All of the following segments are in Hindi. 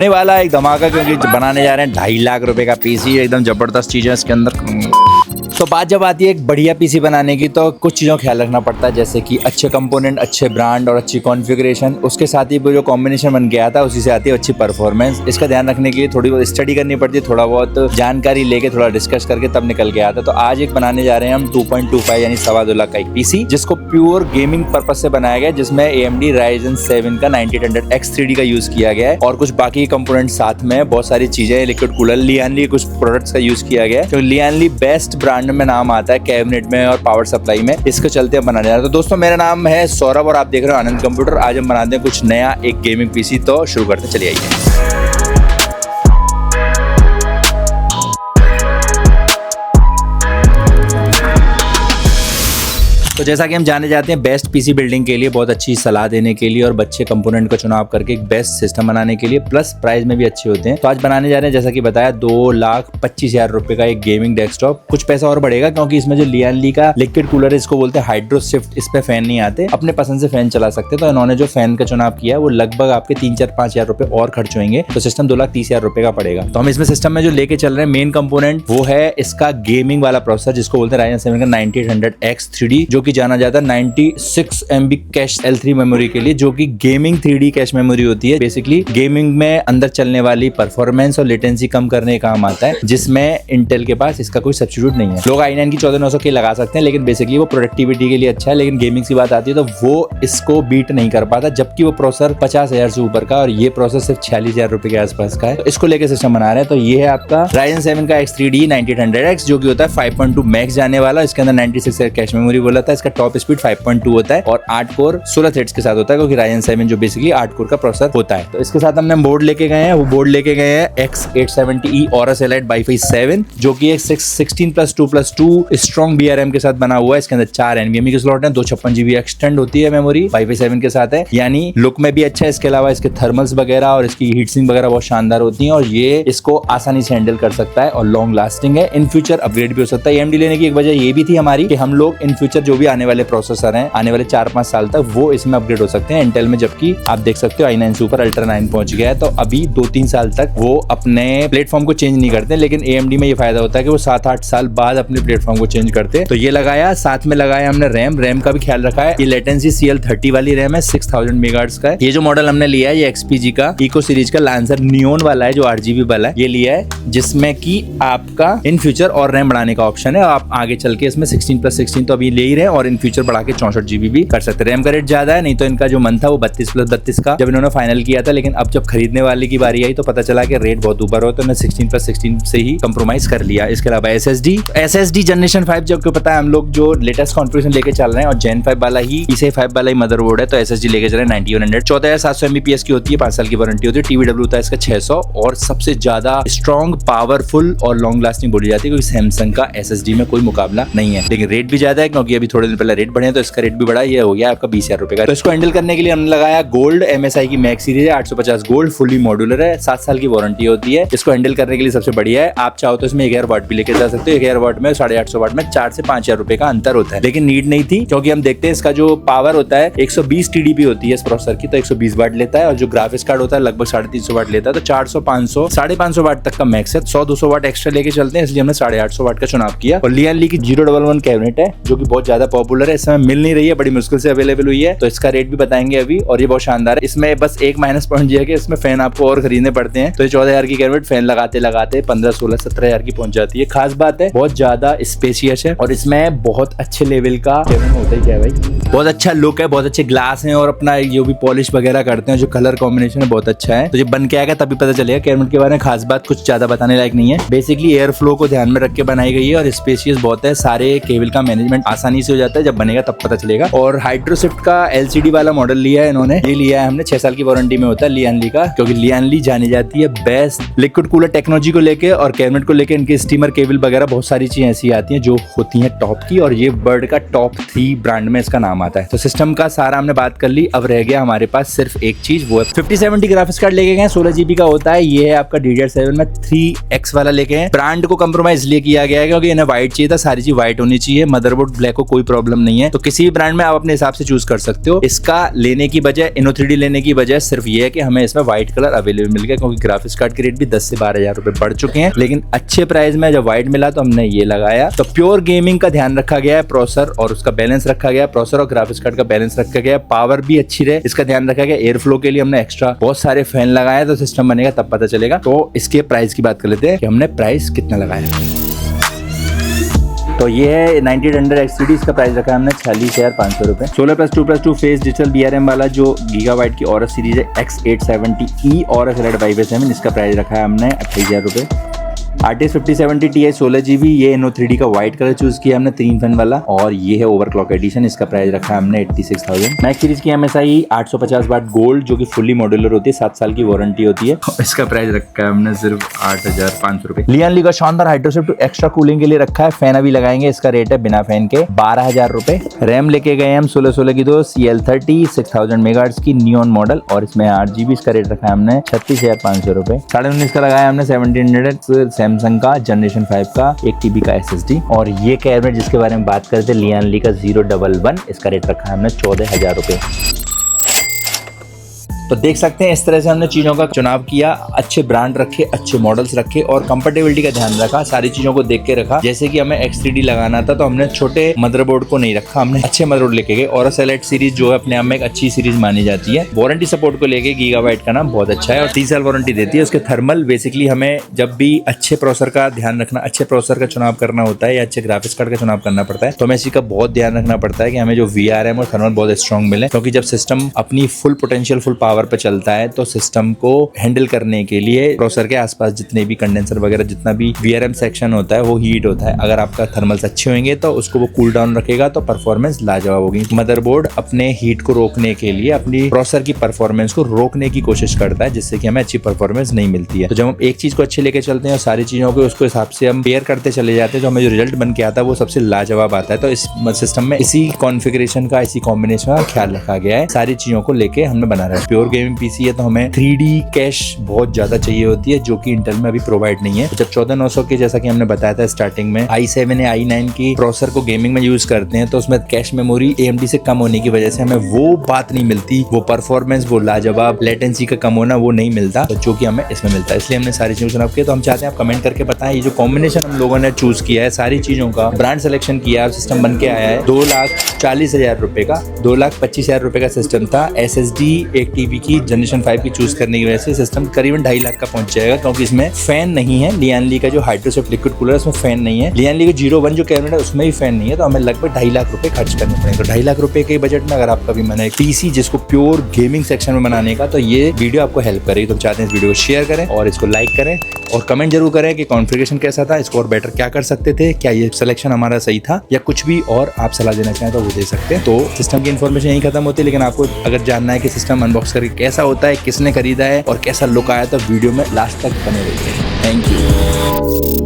होने वाला है एक धमाका, क्योंकि बनाने जा रहे हैं 2.5 लाख रुपए का पीसी। एकदम जबरदस्त चीज है इसके अंदर। तो बात जब आती है एक बढ़िया पीसी बनाने की, तो कुछ चीज़ों का ख्याल रखना पड़ता है, जैसे कि अच्छे कंपोनेंट, अच्छे ब्रांड और अच्छी कॉन्फ़िगरेशन। उसके साथ ही वो जो कॉम्बिनेशन बन गया था उसी से आती है अच्छी परफॉर्मेंस। इसका ध्यान रखने के लिए थोड़ी बहुत स्टडी करनी पड़ती है, थोड़ा बहुत जानकारी लेके थोड़ा डिस्कस करके तब निकल के आता है। तो आज एक बनाने जा रहे हैं हम 2.25 यानी 2.25 लाख का एक पीसी, जिसको प्योर गेमिंग पर्पज से बनाया गया है, जिसमें AMD Ryzen 7 का 9800X 3D का यूज किया गया है और कुछ बाकी कंपोनेंट साथ में, बहुत सारी चीजें, लिक्विड कूलर, लियानली कुछ प्रोडक्ट्स का यूज किया गया है। तो लियानली बेस्ट ब्रांड में नाम आता है कैबिनेट में और पावर सप्लाई में। इसको चलते हम बनाने जा रहे हैं। तो दोस्तों मेरा नाम है सौरभ और आप देख रहे हो आनंद कंप्यूटर। आज हम बनाते हैं कुछ नया, एक गेमिंग पीसी। तो शुरू करते, चलिए आइए। तो जैसा कि हम जाने जाते हैं बेस्ट पीसी बिल्डिंग के लिए, बहुत अच्छी सलाह देने के लिए और अच्छे कंपोनेंट का चुनाव करके एक बेस्ट सिस्टम बनाने के लिए, प्लस प्राइस में भी अच्छे होते हैं। तो आज बनाने जा रहे हैं, जैसा कि बताया, 2,25,000 रुपए का एक गेमिंग डेस्कटॉप। कुछ पैसा और बढ़ेगा क्योंकि इसमें जो लियानली का लिक्विड कूलर है, इसको बोलते हैं हाइड्रो शिफ्ट, इस पे फैन नहीं आते, अपने पसंद से फैन चला सकते। तो इन्होंने जो फैन का चुनाव किया है वो लगभग आपके 3-4-5,000 रुपए और खर्च होंगे। तो सिस्टम 2,30,000 रुपए का पड़ेगा। तो हम इसमें सिस्टम में जो लेके चल रहे हैं मेन कंपोनेंट, वो है इसका गेमिंग वाला प्रोसेसर, जिसको बोलते हैं Ryzen 7 का 9800X 3D, जो कि जाना जाता है 96 MB कैश L3 मेमोरी के लिए, जो कि गेमिंग 3D कैश मेमोरी होती है। बेसिकली गेमिंग में अंदर चलने वाली परफॉर्मेंस और लेटेंसी कम करने का काम आता है, जिसमें इंटेल के पास इसका कोई सब्स्टिट्यूट नहीं है। लोग i9 की 14900 के लगा सकते हैं, लेकिन बेसिकली वो प्रोडक्टिविटी के लिए अच्छा है, लेकिन गेमिंग की बात आती है तो वो इसको बीट नहीं कर पाता, जबकि वो प्रोसेसर 50,000 से ऊपर का और ये प्रोसेसर सिर्फ 46,000 रुपए के आसपास का है। तो इसको लेकर सिस्टम बना रहे हैं। तो ये है आपका Ryzen 7 का X3D 9800X, जो कि होता है 5.2 मैक्स जाने वाला। इसके अंदर 96 कैश मेमोरी बोला था। इसका टॉप स्पीड 5.2 होता है और 8 कोर 16 थ्रेड्स के साथ होता है, क्योंकि Ryzen 7 जो बेसिकली 8 कोर का प्रोसेसर होता है। तो इसके साथ हमने बोर्ड लेके गए हैं, वो बोर्ड लेके गए हैं X870E Aorus Elite Wi-Fi 7, जो कि एक 16+2+2 स्ट्रॉन्ग BRM के साथ बना हुआ है। इसके अंदर 4 NVMe के स्लॉट हैं, 256 GB एक्सटेंड होती है मेमोरी, Wi-Fi 7 के साथ है, यानी लुक में भी अच्छा है। इसके अलावा इसके थर्मल्स वगैरह और इसकी हीट सिंक वगैरह बहुत शानदार होती है और ये इसको आसानी से हैंडल कर सकता है और लॉन्ग लास्टिंग है। इन फ्यूचर अपग्रेड भी हो सकता है। AMD लेने की एक वजह ये भी थी हमारी कि हम लोग इन फ्यूचर जो भी आने वाले प्रोसेसर हैं, आने वाले 4-5 साल तक, वो इसमें अपग्रेड हो सकते हैं इंटेल में। जबकि आप देख सकते हो i9 सुपर अल्ट्रा 9 पहुंच गया है, तो अभी 2-3 साल तक वो अपने प्लेटफॉर्म को चेंज नहीं करते। लेकिन AMD में ये फायदा होता है कि वो 7-8 साल बाद अपने प्लेटफॉर्म को चेंज करते हैं। तो ये लगाया, साथ में लगाया हमने रैम का भी ख्याल रखा है। ये लेटेंसी CL30 वाली रैम है, 6000 मेगाहर्ट्ज का है। ये जो मॉडल हमने लिया है ये XPG का इको सीरीज का लांसर नियोन वाला है, जो 8GB वाला है, ये लिया है, जिसमें कि आपका इन फ्यूचर और रैम बढ़ाने का ऑप्शन है। आप आगे चल के इसमें 16+16 तो अभी ले ही रहे हैं और इन फ्यूचर बढ़ा के 64GB भी कर सकते हैं। रैम का रेट ज्यादा है, नहीं तो इनका जो मन था वो 32+32 का जब इन्होंने फाइनल किया था, लेकिन अब जब खरीदने वाले की बारी आई तो पता चला कि रेट बहुत ऊपर हो, तो इन्होंने 16+16 से ही कंप्रोमाइज कर लिया। इसके अलावा SSD जनरेशन 5, जो आपको पता है हम लोग जो लेटेस्ट कॉन्फ़िगरेशन लेके चल रहे हैं, और Gen 5 वाला ही, PCIe 5 वाला ही मदरबोर्ड है, तो SSD लेके चल रहे हैं 9100, 14,700 MBPS की होती है, 5 साल की वारंटी होती है। TBW होता है इसका 600 और सबसे ज्यादा स्ट्रॉन्ग, पावरफुल और लॉन्ग लास्टिंग बोली जाती है, क्योंकि सैमसंग का SSD में कोई मुकाबला नहीं है। लेकिन रेट भी ज्यादा है, क्योंकि अभी थोड़े दिन पहले रेट बढ़े, तो इसका रेट भी बढ़ा, ये हो गया आपका 20,000 रुपए का। तो इसको हैंडल करने के लिए हमने लगाया गोल्ड MSI की मैक्स सीरीज है, 850 गोल्ड, फुली मॉड्यूलर है, 7 साल की वारंटी होती है। इसको हैंडल करने के लिए सबसे बढ़िया है, आप चाहो तो इसमें 1000 वाट भी लेके जा सकते हो। 1000 वाट में 850 वाट में 4 से 5,000 रुपए का अंतर होता है, लेकिन नीड नहीं थी, क्योंकि हम देखते हैं इसका जो पावर होता है 120 TDP होती है इस प्रोसेसर की, तो 120 वाट लेता है, और जो ग्राफिक्स कार्ड होता है लगभग 350 वाट लेता है। तो 400, 500, 550 वाट तक का मैक्स है। 100-200 वाट एक्स्ट्रा लेके चलते हैं, इसलिए हमने 850 वाट का चुनाव किया। और लियानली की 011 कैबिनेट है, जो कि बहुत ज्यादा पॉपुलर है, इस समय मिल नहीं रही है, बड़ी मुश्किल से अवेलेबल हुई है, तो इसका रेट भी बताएंगे अभी। और ये बहुत शानदार है। इसमें बस एक माइनस पॉइंट ये है कि इसमें फैन आपको और खरीदने पड़ते हैं, तो ये 14,000 की कैबिनेट फैन लगाते लगाते 15, 16, 17,000 की पहुंच जाती है। खास बात है, बहुत ज्यादा स्पेशियस है और इसमें बहुत अच्छे लेवल का होता ही क्या है भाई, बहुत अच्छा लुक है, बहुत अच्छे ग्लास है और अपना जो भी पॉलिश वगैरह करते हैं, जो कलर कॉम्बिनेशन है बहुत अच्छा है। तो ये बन के आएगा तभी पता चलेगा। कैबिनेट के बारे में खास बात कुछ ज्यादा बताने लायक नहीं है, बेसिकली एयर फ्लो को ध्यान में रख के बनाई गई है और स्पेशियस बहुत है। सारे केबल का मैनेजमेंट आसानी से हो जाता है, जब बनेगा तब पता चलेगा। और हाइड्रोशिफ्ट का LCD वाला मॉडल लिया है इन्होंने, ये लिया है हमने, 6 साल की वारंटी में होता है लियानली का, क्योंकि लियानली जानी जाती है बेस्ट लिक्विड कूलर टेक्नोलॉजी को लेके और कैबिनेट को लेके। इनके स्टीमर केबल वगैरह बहुत सारी चीजें ऐसी आती हैं जो होती हैं टॉप की, और ये वर्ल्ड का टॉप 3 ब्रांड में इसका नाम आता है। तो सिस्टम का सारा हमने बात कर ली, अब रह गया हमारे पास सिर्फ एक चीज, वो है 5070 ग्राफिक्स कार्ड लेके गए, 16GB का होता है। ये है आपका DDR7 में 3X वाला लेके हैं। ब्रांड को कंप्रोमाइज इसलिए किया गया है क्योंकि इन्हें व्हाइट चाहिए था, सारी चीज व्हाइट होनी चाहिए। मदरबोर्ड ब्लैक को कोई प्रॉब्लम नहीं है। तो किसी भी ब्रांड में आप अपने हिसाब से चूज कर सकते हो। इसका लेने की बजाय Inno3D लेने की बजाय सिर्फ ये है कि हमें इसमें व्हाइट कलर अवेलेबल मिल गया, क्योंकि ग्राफिक्स कार्ड के रेट भी 10 से 12,000 रुपए बढ़ चुके हैं। लेकिन अच्छे प्राइस में जब व्हाइट मिला तो हमने ये लगाया। तो प्योर गेमिंग का ध्यान रखा गया है, प्रोसेसर और उसका बैलेंस रखा गया, प्रोसेसर और ग्राफिक्स कार्ड का बैलेंस रखा गया, पावर भी अच्छी रहे इसका ध्यान रखा गया। एयर फ्लो के लिए हमने एक्स्ट्रा बहुत सारे फैन लगाए, तो सिस्टम बनेगा तब पता चलेगा। तो इसके प्राइस की बात कर लेते हैं कि हमने प्राइस कितना लगाया। तो ये है 9800 XCD, इसका प्राइस रखा है हमने 46,500 रुपए। 16+2+2 फेस डिजिटल BRM वाला जो गीगाबाइट की ऑरस सीरीज है X870E ऑरस LED5A7, इसका प्राइस रखा है हमने 28,000 रुपए। RTX 5070 Ti 16GB, ये Inno3D का व्हाइट कलर चूज किया हमने 3 फैन वाला, और ये है ओवरक्लॉक एडिशन, इसका प्राइस रखा है हमने 86,000। मैक्स सीरीज की MSI 850 वाट गोल्ड जो कि फुल्ली मॉड्यूलर होती है, 7 साल की वारंटी होती है, इसका प्राइस रखा है हमने सिर्फ 8,500 रुपए। लियान ली का शानदार हाइड्रोशिफ्ट एक्स्ट्रा कूलिंग के लिए रखा है, फैन अभी लगाएंगे, इसका रेट है बिना फैन के 12,000 रुपए। रैम लेके गए हम 16 की 2 CL30 6000 मेगाहर्ट्ज की नियॉन मॉडल, और इसमें 8GB, इसका रेट रखा है हमने 36,500 रुपए। 19.5 का लगाया हमने 1700 सैमसंग का जनरेशन 5 का 1 TB का SSD, और ये कैमरा जिसके बारे में बात करते हैं लियान ली का 011, इसका रेट रखा है हमने 14,000 रुपए। तो देख सकते हैं इस तरह से हमने चीज़ों का चुनाव किया, अच्छे ब्रांड रखे, अच्छे मॉडल्स रखे और कंफर्टेबिलिटी का ध्यान रखा, सारी चीज़ों को देख के रखा। जैसे कि हमें X3D लगाना था तो हमने छोटे मदरबोर्ड को नहीं रखा, हमने अच्छे मदरबोर्ड लेके गए। और Elite सीरीज जो है अपने आप में एक अच्छी सीरीज मानी जाती है। वारंटी सपोर्ट को लेके गीगाबाइट का नाम बहुत अच्छा है और 30 साल वारंटी देती है। उसके थर्मल बेसिकली हमें जब भी अच्छे प्रोसेसर का ध्यान रखना, अच्छे प्रोसेसर का चुनाव करना होता है या अच्छे ग्राफिक्स कार्ड का चुनाव करना पड़ता है, तो हमें इसी का बहुत ध्यान रखना पड़ता है कि हमें जो VRM और थर्मल बहुत स्ट्रॉन्ग मिले, क्योंकि जब सिस्टम अपनी फुल पोटेंशियल फुल पावर पे चलता है तो सिस्टम को हैंडल करने के लिए प्रोसेसर के आसपास जितने भी कंडेंसर वगैरह जितना भी VRM सेक्शन होता है वो हीट होता है। अगर आपका थर्मल्स अच्छे होंगे तो उसको वो कूल डाउन रखेगा तो परफॉर्मेंस लाजवाब होगी। मदरबोर्ड अपने हीट को रोकने के लिए अपनी प्रोसेसर की परफॉर्मेंस को रोकने की कोशिश करता है, जिससे कि हमें अच्छी परफॉर्मेंस नहीं मिलती है। तो जब हम एक चीज को अच्छे लेके चलते हैं और सारी चीजों को उसको हिसाब से हम पेयर करते चले जाते हैं तो हमें जो रिजल्ट बन के आता है वो सबसे लाजवाब आता है। तो इस सिस्टम में इसी कॉन्फ़िगरेशन का, इसी कॉम्बिनेशन का ख्याल रखा गया है, सारी चीजों को लेके हमने बना रहा है। प्योर गेमिंग पीसी है तो हमें 3D कैश बहुत ज्यादा चाहिए होती है, जो कि इंटेल में अभी प्रोवाइड नहीं है। जब 14900 के, जैसा कि हमने बताया था स्टार्टिंग में, i7 या i9 की प्रोसेसर को गेमिंग में यूज करते हैं तो उसमें कैश मेमोरी AMD से कम होने की वजह से हमें वो बात नहीं मिलती, वो परफॉर्मेंस, वो लाजवाब लेटेंसी का कम होना वो नहीं मिलता, तो जो कि हमें इसमें मिलता है। इसलिए हमने सारी चीजों चुनाव किया। तो हम चाहते हैं आप कमेंट करके बताएं ये जो कॉम्बिनेशन हम लोगों ने चूज किया है, सारी चीजों का ब्रांड सिलेक्शन किया है, सिस्टम बन के आया है 2,40,000 रुपए का, 2,25,000 रुपए का सिस्टम था। SSD 1 TB की जनरेशन 5 की चूज करने की वजह से सिस्टम करीबन 2.5 लाख का पहुंच जाएगा, क्योंकि इसमें फैन नहीं है। लियान ली का जो हाइड्रोशिफ्ट लिक्विड कूलर है उसमें फैन नहीं है। लियान ली का 01 जो कैबिनेट है उसमें भी फैन नहीं है। तो हमें लगभग 2.5 लाख रुपए खर्च करने पड़ेंगे। तो 2.5 लाख रुपए के बजट में अगर आपका भी मन है पीसी जिसको प्योर गेमिंग सेक्शन में बनाने का, तो ये वीडियो आपको हेल्प करेगी। तो चाहते हैं इस वीडियो को शेयर करें और इसको लाइक करें और कमेंट जरूर करें कि कॉन्फ़िगरेशन कैसा था, इसको और बेटर क्या कर सकते थे, क्या ये सिलेक्शन हमारा सही था, या कुछ भी और आप सलाह देना चाहें तो वो दे सकते हैं। तो सिस्टम की इन्फॉर्मेशन यही खत्म होती है, लेकिन आपको अगर जानना है कि सिस्टम अनबॉक्स करके कैसा होता है, किसने खरीदा है और कैसा लुक आया, तो वीडियो में लास्ट तक बने रहिए। Thank you.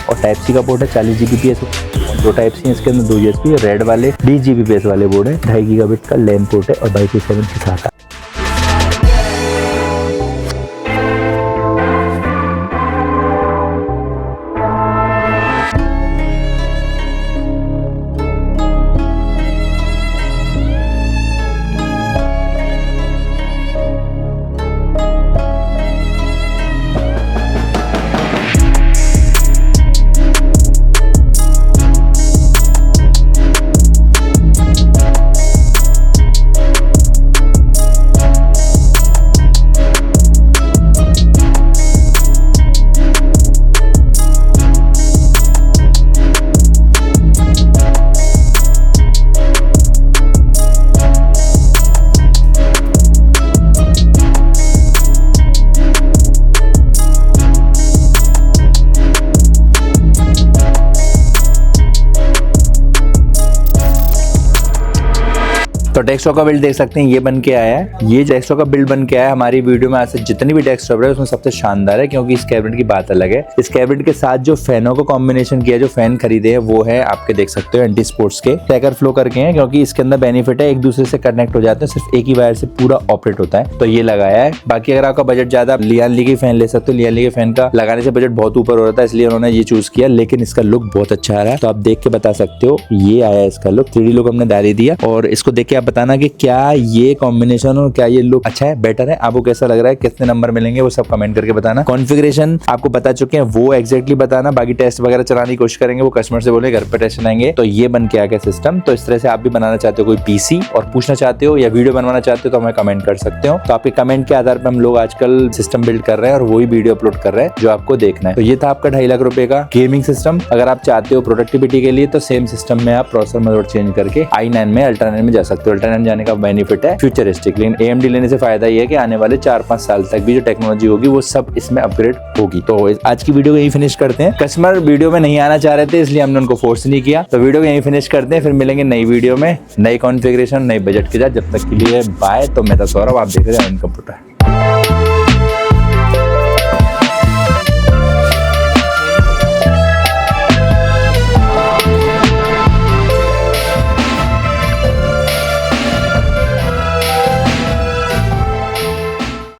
और टाइप सी का पोर्ट है, 40 Gbps, 2 टाइप सी है इसके अंदर, 2 USB, रेड वाले 20 Gbps वाले बोर्ड है, 2.5 गीगाबिट का लैन पोर्ट है और बाई 7 के साथ। तो डेस्कटॉप का बिल्ड देख सकते हैं, ये बन के आया है। ये डेस्कटॉप का बिल्ड बन के आया है। हमारी वीडियो में आज से जितनी भी डेस्कटॉप है उसमें सबसे शानदार है, क्योंकि इस कैबिनेट की बात अलग है। इस कैबिनेट के साथ जो फैनों को कॉम्बिनेशन किया, जो फैन खरीदे हैं वो है आपके देख सकते हो एंटी स्पोर्ट्स के टैकर फ्लो करके हैं, क्योंकि इसके अंदर बेनिफिट है एक दूसरे से कनेक्ट हो जाते हैं, सिर्फ एक ही वायर से पूरा ऑपरेट होता है, तो ये लगाया है। बाकी अगर आपका बजट ज्यादा, लियान ली के फैन ले सकते हो। लियान ली के फैन का लगाने से बजट बहुत ऊपर हो रहा था, इसलिए उन्होंने ये चूज किया, लेकिन इसका लुक बहुत अच्छा आ रहा है। तो आप देख के बता सकते हो, ये आया है इसका लुक, 3D लुक हमने डाल दिया। और इसको देख के आप बताना कि क्या ये कॉम्बिनेशन और क्या ये लुक अच्छा है, बेटर है, आपको कैसा लग रहा है, कितने नंबर मिलेंगे वो सब कमेंट करके बताना। कॉन्फ़िगरेशन आपको बता चुके हैं, वो एग्जैक्टली बताना। बाकी टेस्ट वगैरह चलाने की कोशिश करेंगे, वो कस्टमर से बोले घर पे टेस्ट चलाएंगे। तो ये बन के आ गया सिस्टम। तो इस तरह से आप भी बनाना चाहते हो कोई पीसी और पूछना चाहते हो या वीडियो बनवाना चाहते हो तो हमें कमेंट कर सकते हो। तो आपके कमेंट के आधार पर हम लोग आजकल सिस्टम बिल्ड कर रहे हैं और वही वीडियो अपलोड कर रहे हैं जो आपको देखना है। तो ये था आपका 2.5 लाख रुपए का गेमिंग सिस्टम। अगर आप चाहते हो प्रोडक्टिविटी के लिए तो सेम सिस्टम में आप प्रोसेसर मदरबोर्ड चेंज करके i9 में अल्ट्रा 9 में जा सकते हो। अल्ट्रा 9 जाने का बेनिफिट है फ्यूचरिस्टिक, लेकिन AMD लेने से फायदा ये है कि आने वाले 4-5 साल तक भी जो टेक्नोलॉजी होगी वो सब इसमें अपग्रेड होगी। तो आज की वीडियो को यही फिनिश करते हैं। कस्टमर वीडियो में नहीं आना चाह रहे थे, इसलिए हमने उनको फोर्स नहीं किया। तो वीडियो को यही फिनिश करते हैं, फिर मिलेंगे नई वीडियो में नई कॉन्फ़िगरेशन नई बजट के साथ। जब तक के लिए बाय। तो मैं था सौरभ, आप देख रहे हैं कंप्यूटर।